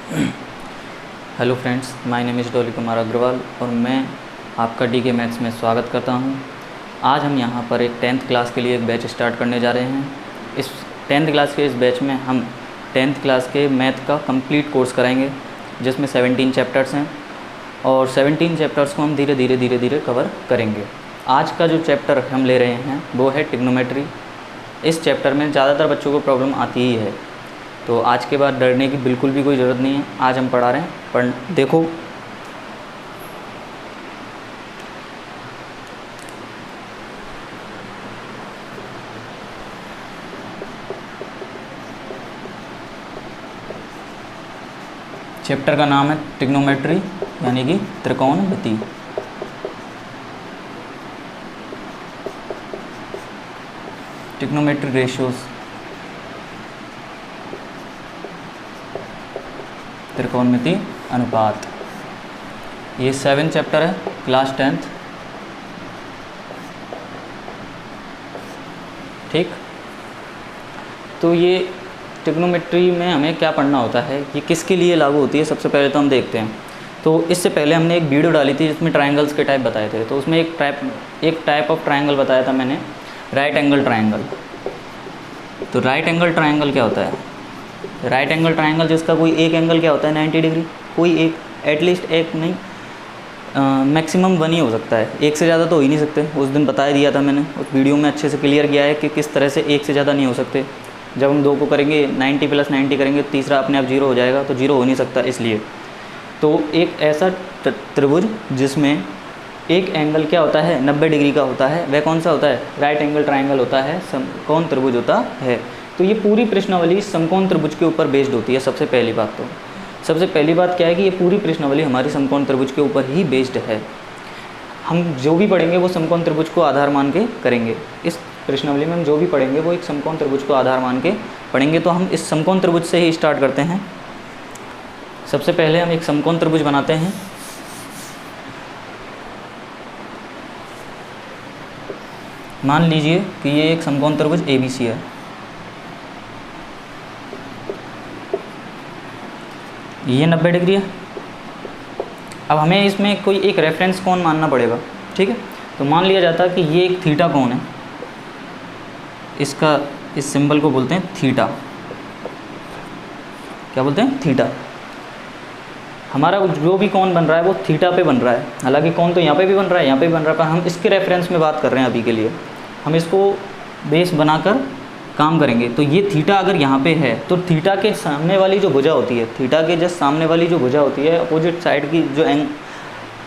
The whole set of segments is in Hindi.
Hello friends, my name is Dolly Kumar Agarwal और मैं आपका डीके मैथ्स में स्वागत करता हूं। आज हम यहां पर एक 10th क्लास के लिए एक बैच स्टार्ट करने जा रहे हैं। इस 10th क्लास के इस बैच में हम 10th क्लास के मैथ का कंप्लीट कोर्स कराएंगे, जिसमें 17 चैप्टर्स हैं और 17 चैप्टर्स को हम धीरे धीरे कवर करेंगे। आज का जो चैप्टर हम ले रहे हैं वो है ट्रिग्नोमेट्री। इस चैप्टर में ज़्यादातर बच्चों को प्रॉब्लम आती ही है, तो आज के बाद डरने की बिल्कुल भी कोई ज़रूरत नहीं है। आज हम पढ़ा रहे हैं, पर देखो चैप्टर का नाम है ट्रिग्नोमेट्री, यानी कि त्रिकोणमिति। ट्रिग्नोमेट्री रेशियोज, त्रिकोणमिति अनुपात। ये 7 चैप्टर है, क्लास 10th। ठीक, तो ये ट्रिग्नोमेट्री में हमें क्या पढ़ना होता है, ये किसके लिए लागू होती है, सबसे पहले तो हम देखते हैं। तो इससे पहले हमने एक वीडियो डाली थी जिसमें ट्रायंगल्स के टाइप बताए थे। तो उसमें एक टाइप ऑफ ट्रायंगल बताया था मैंने, राइट एंगल ट्रायंगल। तो राइट एंगल ट्रायंगल क्या होता है? राइट एंगल ट्रायंगल जिसका कोई एक एंगल क्या होता है 90 डिग्री, कोई एक, एटलीस्ट एक नहीं, मैक्सिमम 1 ही हो सकता है, एक से ज़्यादा तो हो ही नहीं सकते। उस दिन बता दिया था मैंने, उस वीडियो में अच्छे से क्लियर किया है कि किस तरह से एक से ज़्यादा नहीं हो सकते। जब हम 2 को करेंगे 90 + 90 करेंगे, तीसरा अपने आप 0 हो जाएगा, तो 0 हो नहीं सकता। इसलिए तो एक ऐसा त्रिभुज जिसमें एक एंगल क्या होता है 90 डिग्री का होता है, वह कौन सा होता है? राइट एंगल ट्रायंगल होता है, समकोण त्रिभुज होता है। तो ये पूरी प्रश्नावली समकोण त्रिभुज के ऊपर बेस्ड होती है। सबसे पहली बात क्या है कि ये पूरी प्रश्नावली हमारी समकोण त्रिभुज के ऊपर ही बेस्ड है। हम जो भी पढ़ेंगे वो समकोण त्रिभुज को आधार मान के करेंगे। इस प्रश्नावली में हम जो भी पढ़ेंगे वो एक समकोण त्रिभुज को आधार मान के पढ़ेंगे। तो हम इस समकोण त्रिभुज से ही स्टार्ट करते हैं। सबसे पहले हम एक समकोण त्रिभुज बनाते हैं। मान लीजिए कि ये एक समकोण त्रिभुज ABC है। ये 90 डिग्री है। अब हमें इसमें कोई एक रेफरेंस कोण मानना पड़ेगा, ठीक है। तो मान लिया जाता है कि ये एक थीटा कोण है, इसका इस सिंबल को बोलते हैं थीटा। क्या बोलते हैं? थीटा। हमारा जो भी कोण बन रहा है वो थीटा पे बन रहा है। हालांकि कोण तो यहाँ पे भी बन रहा है, यहाँ पे भी बन रहा है, पर हम इसके रेफरेंस में बात कर रहे हैं अभी के लिए। हम इसको बेस बनाकर काम करेंगे। तो ये थीटा अगर यहाँ पे है तो थीटा के सामने वाली जो भुजा होती है, थीटा के जस्ट सामने वाली जो भुजा होती है, अपोजिट साइड की जो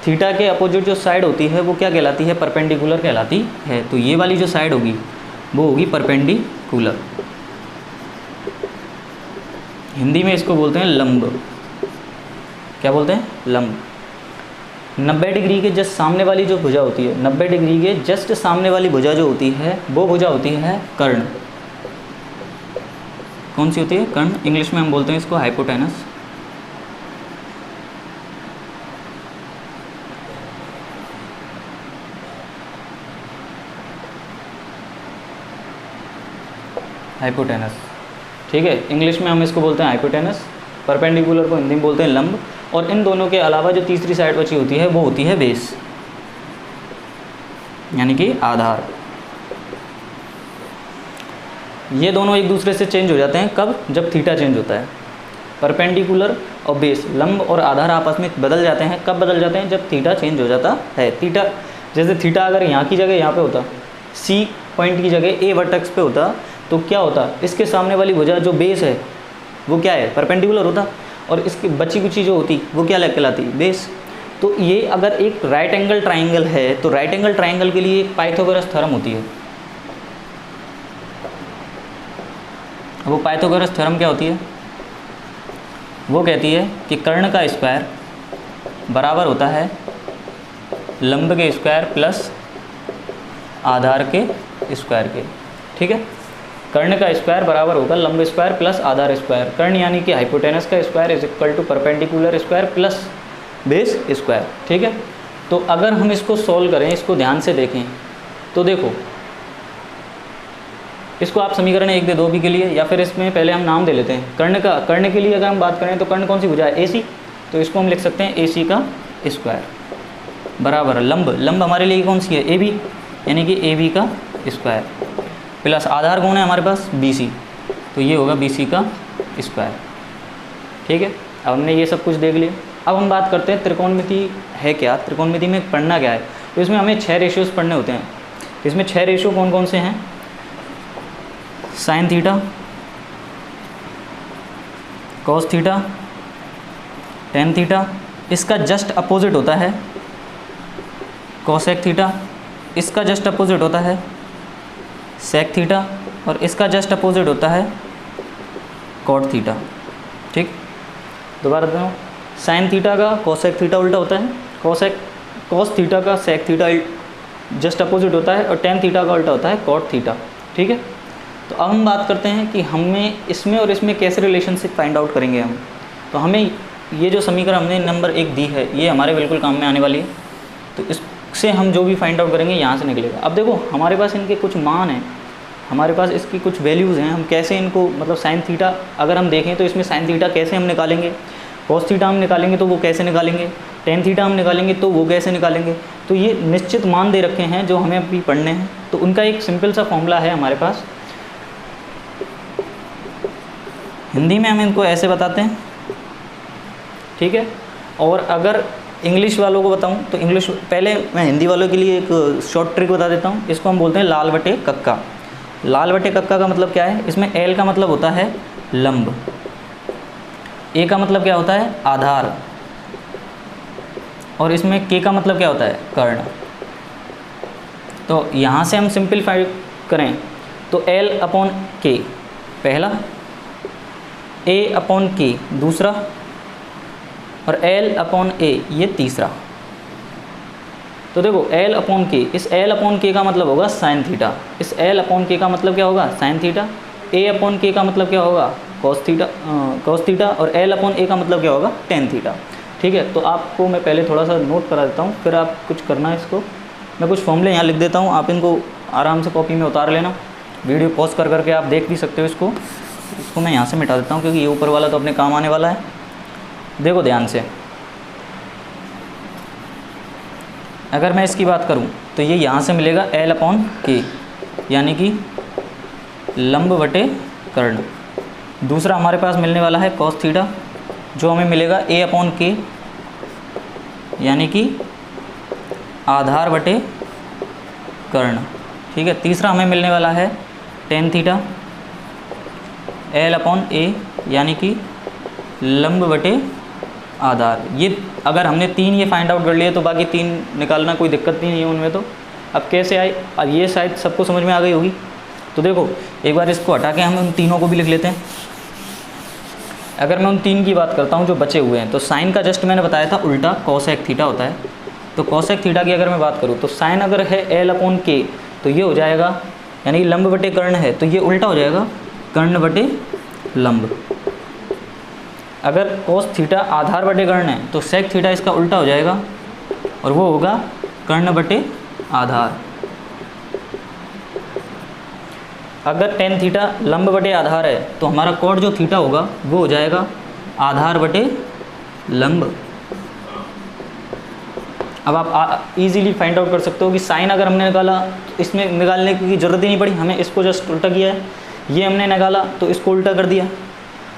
थीटा के अपोजिट जो साइड होती है वो क्या कहलाती है? परपेंडिकुलर कहलाती है। तो ये वाली जो साइड होगी वो होगी परपेंडिकुलर। हिंदी में इसको बोलते हैं लंब। क्या बोलते हैं? लंब। 90 डिग्री के जस्ट सामने वाली जो भुजा होती है, 90 डिग्री के जस्ट सामने वाली भुजा जो होती है वो भुजा होती है कर्ण। कौन सी होती है? कर्ण। इंग्लिश में हम बोलते हैं इसको हाइपोटेनस। हाइपोटेनस, ठीक है। इंग्लिश में हम इसको बोलते हैं हाइपोटेनस। परपेंडिकुलर को हिंदी में बोलते हैं लंब। और इन दोनों के अलावा जो तीसरी साइड बची होती है वो होती है बेस, यानी कि आधार। ये दोनों एक दूसरे से चेंज हो जाते हैं कब? जब थीटा चेंज होता है। परपेंडिकुलर और बेस, लंब और आधार आपस में बदल जाते हैं। कब बदल जाते हैं? जब थीटा चेंज हो जाता है। थीटा, जैसे थीटा अगर यहाँ की जगह यहाँ पे होता, C पॉइंट की जगह A वर्टेक्स पे होता, तो क्या होता? इसके सामने वाली भुजा जो बेस है वो क्या है? परपेंडिकुलर होता, और इसकी बची कुची जो होती वो क्या कहलाती? बेस। तो ये अगर एक राइट एंगल ट्राइंगल है तो राइट एंगल ट्राइंगल के लिए एक पाइथागोरस थ्योरम होती है। वो पाइथागोरस थ्योरम क्या होती है? वो कहती है कि कर्ण का स्क्वायर बराबर होता है लंब के स्क्वायर प्लस आधार के स्क्वायर के, ठीक है। कर्ण का स्क्वायर बराबर होगा लंब स्क्वायर प्लस आधार स्क्वायर। कर्ण यानी कि हाइपोटेनस का square is equal to perpendicular square plus base square, ठीक है। तो अगर हम इसको सॉल्व करें, इसको ध्यान से देखें तो देखो इसको आप समीकरण 1 दे दो अभी के लिए, या फिर इसमें पहले हम नाम दे लेते हैं कर्ण का। कर्ण के लिए अगर हम बात करें तो कर्ण कौन सी भुजा है? AC, तो इसको हम लिख सकते हैं AC का स्क्वायर बराबर लंब हमारे लिए कौन सी है? AB, यानी कि AB का स्क्वायर प्लस आधार कौन है हमारे पास? BC, तो ये होगा BC का स्क्वायर। ठीक है, अब हमने ये सब कुछ देख लिया। अब हम बात करते हैं त्रिकोणमिति है क्या, त्रिकोणमिति में पढ़ना क्या है। तो इसमें हमें 6 रेशियोज पढ़ने होते हैं। इसमें 6 रेशियो कौन कौन से हैं? Sine theta, cos theta, tan theta, इसका जस्ट अपोजिट होता है कॉसेक थीटा, इसका जस्ट अपोजिट होता है सेक थीटा, और इसका जस्ट अपोजिट होता है कॉट थीटा। ठीक, दोबारा बताऊँ, साइन थीटा का कॉसेक थीटा उल्टा होता है, कॉस थीटा का सेक थीटा जस्ट अपोजिट होता है, और टेन थीटा का उल्टा होता है कॉट थीटा। ठीक है, तो अब हम बात करते हैं कि हमें इसमें और इसमें कैसे रिलेशनशिप फाइंड आउट करेंगे हम। तो हमें ये जो समीकरण हमने नंबर 1 दी है, ये हमारे बिल्कुल काम में आने वाली है। तो इससे हम जो भी फाइंड आउट करेंगे यहाँ से निकलेगा। अब देखो हमारे पास इनके कुछ मान हैं, हमारे पास इसकी कुछ वैल्यूज़ हैं, हम कैसे इनको मतलब साइन थीटा अगर हम देखें तो इसमें साइन थीटा कैसे हम निकालेंगे, कॉस थीटा हम निकालेंगे तो वो कैसे निकालेंगे, टेन थीटा हम निकालेंगे तो वो कैसे निकालेंगे। तो ये निश्चित मान दे रखे हैं जो हमें अभी पढ़ने हैं। तो उनका एक सिंपल सा फॉर्मूला है हमारे पास, हिंदी में हम इनको ऐसे बताते हैं। ठीक है, और अगर इंग्लिश वालों को बताऊं तो इंग्लिश, पहले मैं हिंदी वालों के लिए एक शॉर्ट ट्रिक बता देता हूं। इसको हम बोलते हैं लाल बटे कक्का। लाल बटे कक्का का मतलब क्या है? इसमें L का मतलब होता है लंब, A का मतलब क्या होता है? आधार, और इसमें K का मतलब क्या होता है? कर्ण। तो यहाँ से हम सिंपलीफाई करें तो L अपॉन K पहला, A अपॉन K दूसरा, और L अपॉन A ये तीसरा। तो देखो L अपॉन K, इस L अपॉन K का मतलब होगा साइन थीटा, इस L अपॉन K का मतलब क्या होगा? Sine theta. A upon K का मतलब क्या होगा? कॉस थीटा, और L अपॉन A का मतलब क्या होगा? Tan theta. ठीक है, तो आपको मैं पहले थोड़ा सा नोट करा देता हूँ, फिर आप कुछ करना है इसको। मैं कुछ फॉर्मूले यहाँ लिख देता हूँ, आप इनको आराम से कॉपी में उतार लेना। वीडियो पॉज कर करके आप देख भी सकते हो इसको मैं यहाँ से मिटा देता हूँ क्योंकि ये ऊपर वाला तो अपने काम आने वाला है। देखो ध्यान से, अगर मैं इसकी बात करूं तो ये यहाँ से मिलेगा L अपॉन K, यानी कि लंब बटे कर्ण। दूसरा हमारे पास मिलने वाला है कॉस थीटा, जो हमें मिलेगा A अपॉन K, यानी कि आधार बटे कर्ण। ठीक है, तीसरा हमें मिलने वाला है tan theta, L upon A, यानी कि लंब बटे आधार। ये अगर हमने 3 ये फाइंड आउट कर लिए तो बाकी 3 निकालना कोई दिक्कत नहीं है उनमें। तो अब कैसे आए, अब ये शायद सबको समझ में आ गई होगी। तो देखो एक बार इसको हटा के हम उन तीनों को भी लिख लेते हैं। अगर मैं उन 3 की बात करता हूँ जो बचे हुए हैं, तो साइन का जस्ट मैंने बताया था उल्टा कॉसेक थीटा होता है। तो कॉसेक थीटा की अगर मैं बात करूँ तो साइन अगर है L अपॉन K तो ये हो जाएगा, यानी कि लंब बटे कर्ण है तो ये उल्टा हो जाएगा कर्ण बटे लंब। अगर कॉस थीटा आधार बटे कर्ण है तो सेक थीटा इसका उल्टा हो जाएगा और वो होगा कर्ण बटे आधार। अगर टेन थीटा लंब बटे आधार है तो हमारा कॉट जो थीटा होगा वो हो जाएगा आधार बटे लंब। अब आप इजीली फाइंड आउट कर सकते हो कि साइन अगर हमने निकाला तो इसमें निकालने की ज़रूरत ही नहीं पड़ी, हमें इसको जस्ट उल्टा किया है। ये हमने निकाला तो इसको उल्टा कर दिया,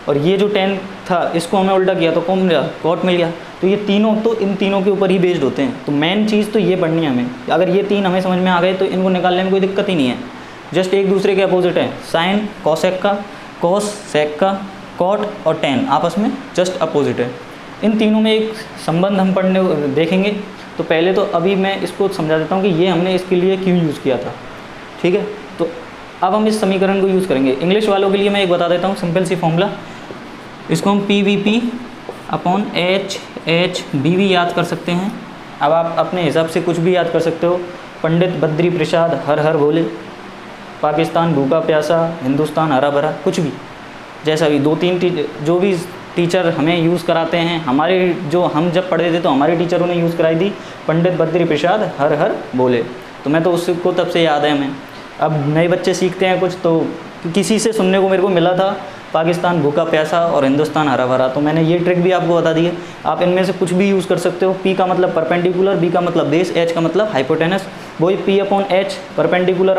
और ये जो टेन था इसको हमें उल्टा किया तो कौन मिल गया? कॉट मिल गया। तो ये तीनों तो इन तीनों के ऊपर ही बेस्ड होते हैं। तो मेन चीज़ तो ये पढ़नी है हमें। अगर ये 3 हमें समझ में आ गए तो इनको निकालने में कोई दिक्कत ही नहीं है। जस्ट एक दूसरे के अपोजिट है, साइन कॉसेक का, कॉस सेक का, कॉट और टेन आपस में जस्ट अपोजिट है। इन तीनों में एक संबंध हम पढ़ने देखेंगे। तो पहले तो अभी मैं इसको समझा देता हूँ कि ये हमने इसके लिए क्यों यूज़ किया था। ठीक है, तो अब हम इस समीकरण को यूज़ करेंगे। इंग्लिश वालों के लिए मैं एक बता देता हूँ सिंपल सी फॉर्मूला। इसको हम PVP अपॉन HHB भी याद कर सकते हैं। अब आप अपने हिसाब से कुछ भी याद कर सकते हो। पंडित बद्री प्रसाद हर हर बोले, पाकिस्तान भूखा प्यासा, हिंदुस्तान हरा भरा, कुछ भी जैसा भी 2-3 जो भी टीचर हमें यूज़ कराते हैं, हमारे जो हम जब पढ़े थे तो हमारे टीचरों ने यूज़ कराई थी पंडित बद्री प्रसाद हर हर बोले। तो मैं तो उसको तब से याद है हमें। अब नए बच्चे सीखते हैं कुछ, तो किसी से सुनने को मेरे को मिला था पाकिस्तान भूखा प्यासा और हिंदुस्तान हरा भरा, तो मैंने ये ट्रिक भी आपको बता दी है। आप इनमें से कुछ भी यूज़ कर सकते हो। P का मतलब परपेंडिकुलर, B का मतलब बेस, H का मतलब हाइपोटेनस। वही P/H परपेंडिकुलर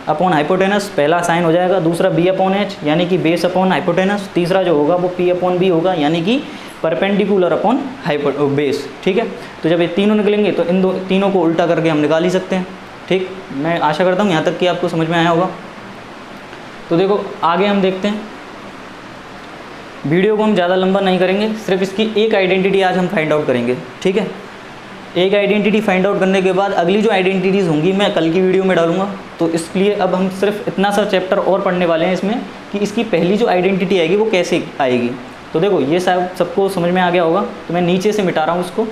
अपॉन हाइपोटेनस पहला साइन हो जाएगा, दूसरा B/H यानी कि बेस अपॉन हाइपोटेनस, तीसरा जो होगा वो P/B होगा यानी कि परपेंडिकुलर अपॉन बेस। ठीक है, तो जब ये तीनों निकलेंगे तो इन तीनों को उल्टा करके हम निकाल ही सकते हैं। ठीक, मैं आशा करता हूँ यहाँ तक कि आपको समझ में आया होगा। तो देखो आगे हम देखते हैं, वीडियो को हम ज़्यादा लंबा नहीं करेंगे, सिर्फ इसकी एक आइडेंटिटी आज हम फाइंड आउट करेंगे। ठीक है, एक आइडेंटिटी फाइंड आउट करने के बाद अगली जो आइडेंटिटीज़ होंगी मैं कल की वीडियो में डालूंगा। तो इसलिए अब हम सिर्फ इतना सा चैप्टर और पढ़ने वाले हैं इसमें कि इसकी पहली जो आइडेंटिटी आएगी वो कैसे आएगी। तो देखो ये सबको समझ में आ गया होगा, तो मैं नीचे से मिटा रहा हूँ उसको।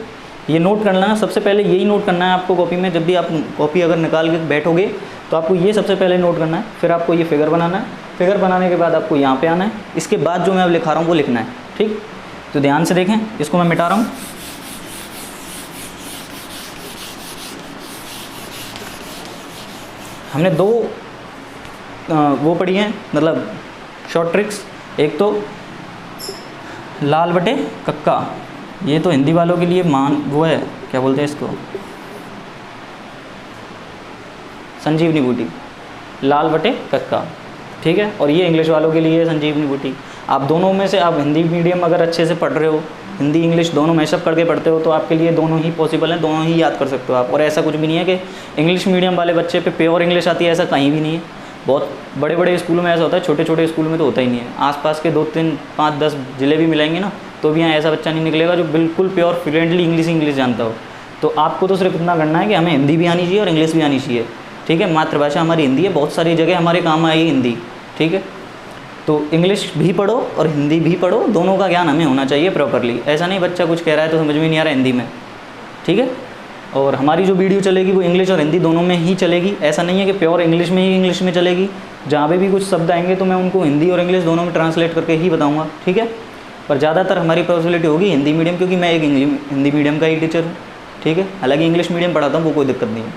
ये नोट करना है, सबसे पहले यही नोट करना है आपको कॉपी में। जब भी आप कॉपी अगर निकाल के बैठोगे तो आपको ये सबसे पहले नोट करना है, फिर आपको ये फिगर बनाना है। फिगर बनाने के बाद आपको यहाँ पे आना है, इसके बाद जो मैं अब लिखा रहा हूँ वो लिखना है। ठीक, तो ध्यान से देखें, इसको मैं मिटा रहा हूँ। हमने दो वो पढ़ी हैं, मतलब शॉर्ट ट्रिक्स। एक तो लाल बटे कक्का, ये तो हिंदी वालों के लिए वो है, क्या बोलते हैं इसको, संजीवनी बूटी, लाल बटे कक्का। ठीक है, और ये इंग्लिश वालों के लिए संजीवनी बूटी। आप दोनों में से, आप हिंदी मीडियम अगर अच्छे से पढ़ रहे हो, हिंदी इंग्लिश दोनों मैशअप करके पढ़ते हो, तो आपके लिए दोनों ही पॉसिबल हैं, दोनों ही याद कर सकते हो आप। और ऐसा कुछ भी नहीं है कि इंग्लिश मीडियम वाले बच्चे पे प्योर इंग्लिश आती है, ऐसा कहीं भी नहीं है। बहुत बड़े बड़े स्कूलों में ऐसा होता है, छोटे छोटे स्कूल में तो होता ही नहीं है। आसपास के 2, 3, 5, 10 ज़िले भी मिलेंगे ना, तो भी यहाँ ऐसा बच्चा नहीं निकलेगा जो बिल्कुल प्योर फ्लुएंटली इंग्लिश जानता हो। तो आपको तो सिर्फ इतना करना है कि हमें हिंदी भी आनी चाहिए और इंग्लिश भी आनी चाहिए। ठीक है, मातृभाषा हमारी हिंदी है, बहुत सारी जगह हमारे काम आएगी हिंदी। ठीक है, तो इंग्लिश भी पढ़ो और हिंदी भी पढ़ो, दोनों का ज्ञान हमें होना चाहिए प्रॉपरली। ऐसा नहीं बच्चा कुछ कह रहा है तो समझ में नहीं आ रहा हिंदी में। ठीक है, और हमारी जो वीडियो चलेगी वो इंग्लिश और हिंदी दोनों में ही चलेगी। ऐसा नहीं है कि प्योर इंग्लिश में ही इंग्लिश में चलेगी। जहाँ पे भी कुछ शब्द आएंगे तो मैं उनको हिंदी और इंग्लिश दोनों में ट्रांसलेट करके ही बताऊँगा। ठीक है, पर ज़्यादातर हमारी पॉसिबिलिटी होगी हिंदी मीडियम, क्योंकि मैं एक हिंदी मीडियम का ही टीचर हूँ। ठीक है, हालांकि इंग्लिश मीडियम पढ़ाता हूँ, वो कोई दिक्कत नहीं है।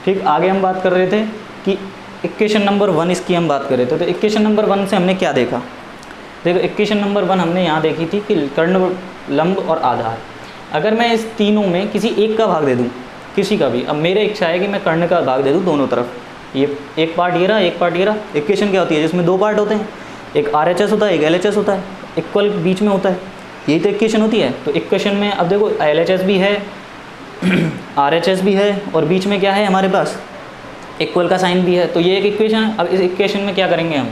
ठीक, आगे हम बात कर रहे थे कि इक्वेशन नंबर 1 इसकी हम बात कर रहे थे। तो इक्वेशन नंबर 1 से हमने क्या देखा, देखो इक्वेशन नंबर 1 हमने यहाँ देखी थी कि कर्ण, लंब और आधार। अगर मैं इस तीनों में किसी एक का भाग दे दूँ, किसी का भी, अब मेरे इच्छा है कि मैं कर्ण का भाग दे दूँ दोनों तरफ, ये एक पार्ट ये रहा, एक पार्ट ये रहा। इक्वेशन क्या होती है जिसमें 2 पार्ट होते हैं, एक RHS होता है, एक LHS होता है, इक्वल बीच में होता है, यही तो इक्वेशन होती है। तो इक्वेशन में अब देखो LHS भी है RHS भी है और बीच में क्या है हमारे पास, इक्वल का साइन भी है। तो ये एक इक्वेशन है। अब इस इक्वेशन में क्या करेंगे हम,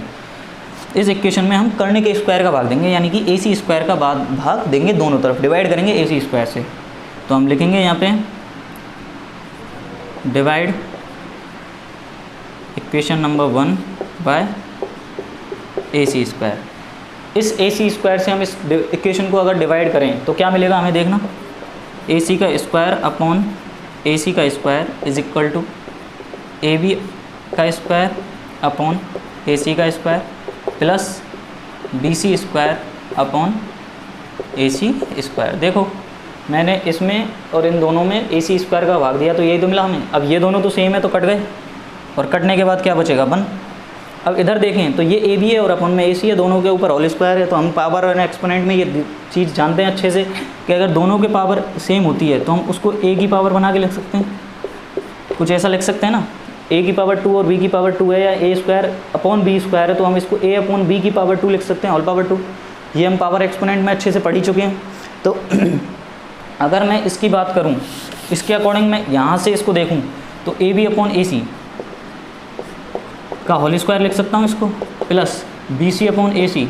इस इक्वेशन में हम कर्ण के स्क्वायर का भाग देंगे, यानी कि AC स्क्वायर का भाग देंगे दोनों तरफ, डिवाइड करेंगे AC स्क्वायर से। तो हम लिखेंगे यहाँ पे divide equation number 1 by AC square. इस AC स्क्वायर से हम इस इक्वेशन को अगर डिवाइड करें तो क्या मिलेगा हमें, देखना, AC का स्क्वायर अपॉन AC का square is equal to AB का स्क्वायर अपॉन AC का square plus BC square upon AC square. देखो मैंने इसमें और इन दोनों में AC स्क्वायर का भाग दिया तो यही तो मिला हमें। अब ये दोनों तो सेम है तो कट गए, और कटने के बाद क्या बचेगा 1। अब इधर देखें तो ये AB है और अपन में AC है, दोनों के ऊपर होल स्क्वायर है। तो हम पावर और एक्सपोनेंट में ये चीज़ जानते हैं अच्छे से कि अगर दोनों के पावर सेम होती है तो हम उसको A की पावर बना के लिख सकते हैं, कुछ ऐसा लिख सकते हैं ना, A की पावर 2 और B की पावर 2 है, या A square upon B square है तो हम इसको A अपॉन B की पावर 2 लिख सकते हैं, ऑल पावर 2। ये हम पावर एक्सपोनेंट में अच्छे से पढ़ ही चुके हैं। तो अगर मैं इसकी बात करूं, इसके अकॉर्डिंग मैं यहाँ से इसको देखूं तो AB अपॉन AC का होल स्क्वायर लिख सकता हूँ इसको, प्लस BC अपॉन AC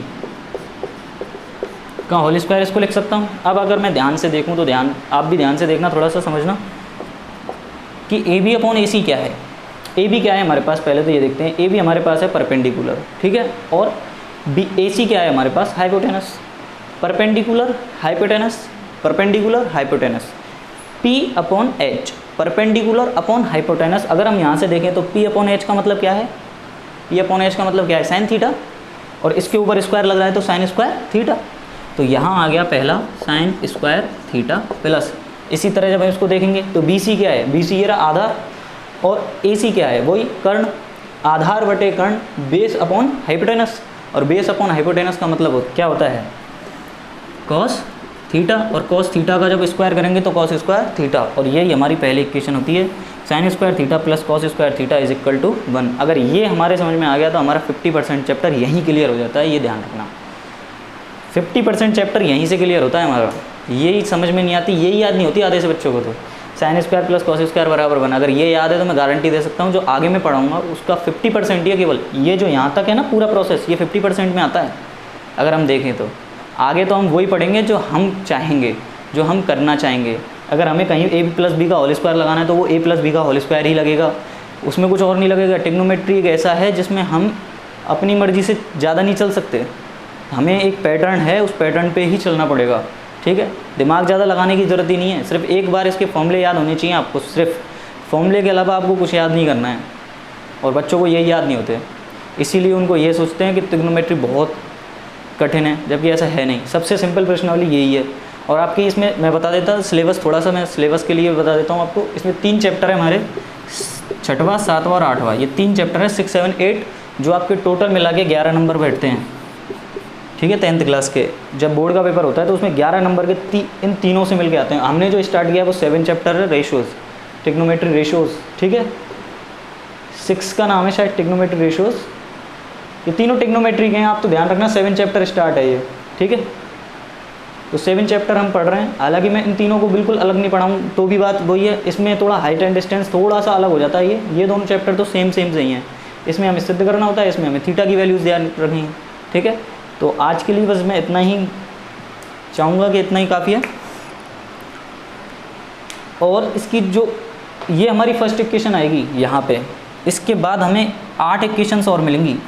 का होल स्क्वायर इसको लिख सकता हूँ। अब अगर मैं ध्यान से देखूँ तो आप भी ध्यान से देखना, थोड़ा सा समझना कि AB अपॉन AC क्या है। AB क्या है हमारे पास, पहले तो ये देखते हैं। AB हमारे पास है परपेंडिकुलर, ठीक है, और AC क्या है हमारे पास, hypotenuse. Perpendicular hypotenuse, perpendicular hypotenuse, P upon H, perpendicular upon hypotenuse. अगर हम यहाँ से देखें तो P अपॉन H का मतलब क्या है, P अपॉन H का मतलब क्या है, साइन थीटा, और इसके ऊपर स्क्वायर लग रहा है तो साइन स्क्वायर थीटा। तो यहाँ आ गया पहला साइन स्क्वायर थीटा प्लस। इसी तरह जब हम इसको देखेंगे तो BC क्या है, BC ये रहा आधार, और AC क्या है, वही कर्ण, आधार बटे कर्ण, बेस अपॉन हाइपोटेनस। और बेस अपॉन हाइपोटेनस का मतलब क्या होता है, कॉस थीटा, और कॉस थीटा का जब स्क्वायर करेंगे तो कॉस स्क्वायर थीटा, और यही हमारी पहली इक्वेशन होती है, sine square theta plus cos square theta is equal to 1। अगर ये हमारे समझ में आ गया तो हमारा 50% चैप्टर यहीं क्लियर हो जाता है, ये ध्यान रखना। 50% चैप्टर यहीं से क्लियर होता है हमारा। यही समझ में नहीं आती, यही याद नहीं होती आधे से बच्चों को। तो sine square plus cos square बराबर 1, अगर ये याद है तो मैं गारंटी दे सकता हूँ जो आगे मैं पढ़ाऊँगा उसका 50% ही है केवल। ये जो यहाँ तक है ना पूरा प्रोसेस, ये 50% में आता है अगर हम देखें तो। आगे तो हम वही पढ़ेंगे जो हम चाहेंगे, जो हम करना चाहेंगे। अगर हमें कहीं a प्लस बी का होल स्क्वायर लगाना है तो वो a प्लस बी का होल स्क्वायर ही लगेगा, उसमें कुछ और नहीं लगेगा। ट्रिग्नोमेट्री एक ऐसा है जिसमें हम अपनी मर्जी से ज़्यादा नहीं चल सकते, हमें एक पैटर्न है, उस पैटर्न पे ही चलना पड़ेगा, ठीक है। दिमाग ज़्यादा लगाने की ज़रूरत ही नहीं है, सिर्फ एक बार इसके फॉर्मूले याद होने चाहिए आपको, सिर्फ फॉर्मूले के अलावा आपको कुछ याद नहीं करना है। और बच्चों को यही याद नहीं होते, इसीलिए उनको ये सोचते हैं कि ट्रिग्नोमेट्री बहुत कठिन है, जबकि ऐसा है नहीं। सबसे सिंपल प्रश्नावली यही है। और आपकी इसमें मैं बता देता सिलेबस, थोड़ा सा मैं सिलेबस के लिए बता देता हूँ आपको। इसमें 3 चैप्टर है हमारे, 6वां 7वां और 8वां, ये 3 चैप्टर है 6, 7, 8, जो आपके टोटल मिला के 11 नंबर बैठते हैं, ठीक है। 10th क्लास के जब बोर्ड का पेपर होता है तो उसमें 11 नंबर के इन तीनों से मिल के आते हैं। हमने जो स्टार्ट किया वो 7 चैप्टर है, रेशियोज़, ट्रिग्नोमेट्री रेशियोज़, ठीक है। 6 का नाम है शायद ट्रिग्नोमेट्री रेशियोज़। ये तीनों ट्रिग्नोमेट्री के हैं, आप तो ध्यान रखना 7 चैप्टर स्टार्ट है ये, ठीक है। तो 7 चैप्टर हम पढ़ रहे हैं। हालांकि मैं इन तीनों को बिल्कुल अलग नहीं पढ़ाऊँ तो भी बात वही है, इसमें थोड़ा हाइट एंड डिस्टेंस थोड़ा सा अलग हो जाता है। ये दोनों चैप्टर तो सेम से ही हैं। इसमें हमें सिद्ध करना होता है, इसमें हमें थीटा की वैल्यूज़ ध्यान रखनी है, ठीक है। तो आज के लिए बस मैं इतना ही चाहूँगा कि इतना ही काफ़ी है। और इसकी जो ये हमारी फर्स्ट इक्वेशन आएगी यहाँ पे, इसके बाद हमें 8 इक्वेशंस और मिलेंगी।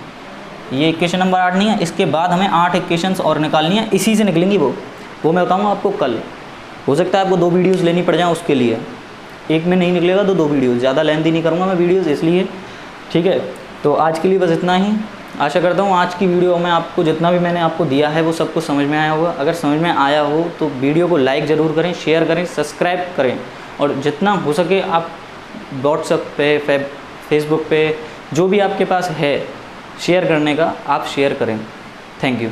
ये इक्वेशन नंबर 8 नहीं है, इसके बाद हमें 8 इक्वेशंस और निकालनी है, इसी से निकलेंगी वो मैं बताऊँगा आपको कल। हो सकता है आपको 2 वीडियोज़ लेनी पड़ जाए उसके लिए, एक में नहीं निकलेगा तो 2 वीडियोज़, ज़्यादा लेंथी नहीं करूँगा मैं वीडियोज़ इसलिए, ठीक है। तो आज के लिए बस इतना ही। आशा करता हूँ आज की वीडियो में आपको जितना भी मैंने आपको दिया है वो सब कुछ समझ में आया होगा। अगर समझ में आया हो तो वीडियो को लाइक ज़रूर करें, शेयर करें, सब्सक्राइब करें, और जितना हो सके आप व्हाट्सएप पे, फेसबुक पे, जो भी आपके पास है शेयर करने का, आप शेयर करें। Thank you.